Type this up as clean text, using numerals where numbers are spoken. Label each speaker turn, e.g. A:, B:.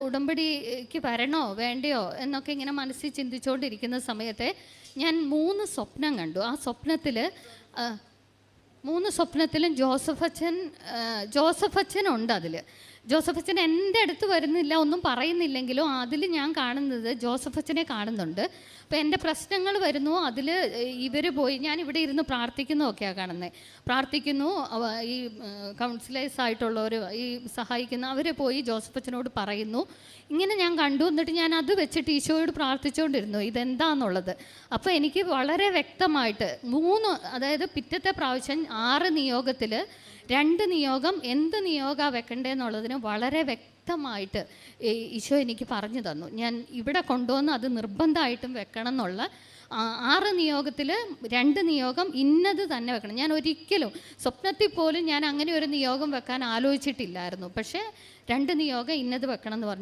A: ഉടമ്പടിക്ക് വരണോ വേണ്ടയോ എന്നൊക്കെ ഇങ്ങനെ മനസ്സിൽ ചിന്തിച്ചുകൊണ്ടിരിക്കുന്ന സമയത്തെ ഞാൻ 3 സ്വപ്നം കണ്ടു. ആ സ്വപ്നത്തിൽ 3 സ്വപ്നത്തിലും ജോസഫ് അച്ഛനുണ്ട്. ജോസഫ് അച്ഛൻ എൻ്റെ അടുത്ത് വരുന്നില്ല, ഒന്നും പറയുന്നില്ലെങ്കിലും അതിൽ ഞാൻ കാണുന്നത് ജോസഫ് അച്ഛനെ കാണുന്നുണ്ട്. അപ്പോൾ എൻ്റെ പ്രശ്നങ്ങൾ വരുന്നു, അതിൽ ഇവർ പോയി ഞാൻ ഇവിടെ ഇരുന്ന് പ്രാർത്ഥിക്കുന്നതൊക്കെയാണ് കാണുന്നത്. പ്രാർത്ഥിക്കുന്നു, ഈ കൗൺസിലേഴ്സ് ആയിട്ടുള്ളവർ, ഈ സഹായിക്കുന്ന അവർ പോയി ജോസഫ് അച്ഛനോട് പറയുന്നു. ഇങ്ങനെ ഞാൻ കണ്ടു. എന്നിട്ട് ഞാൻ അത് വെച്ചിട്ട് ഈശോയോട് പ്രാർത്ഥിച്ചുകൊണ്ടിരുന്നു ഇതെന്താണെന്നുള്ളത്. അപ്പോൾ എനിക്ക് വളരെ വ്യക്തമായിട്ട് അതായത് പിറ്റത്തെ പ്രാവശ്യം 6 നിയോഗത്തിൽ 2 നിയോഗം എന്ത് നിയോഗമാണ് വെക്കണ്ടേന്നുള്ളതിന് വളരെ വ്യക്തമായിട്ട് ഈശോ എനിക്ക് പറഞ്ഞു തന്നു. ഞാൻ ഇവിടെ കൊണ്ടുവന്ന് അത് നിർബന്ധമായിട്ടും വെക്കണം എന്നുള്ള 6 നിയോഗത്തിൽ 2 നിയോഗം ഇന്നത് തന്നെ വെക്കണം. ഞാൻ ഒരിക്കലും സ്വപ്നത്തിൽ പോലും ഞാൻ അങ്ങനെ ഒരു നിയോഗം വെക്കാൻ ആലോചിച്ചിട്ടില്ലായിരുന്നു. പക്ഷേ 2 നിയോഗം ഇന്നത് വെക്കണം എന്ന് പറഞ്ഞു.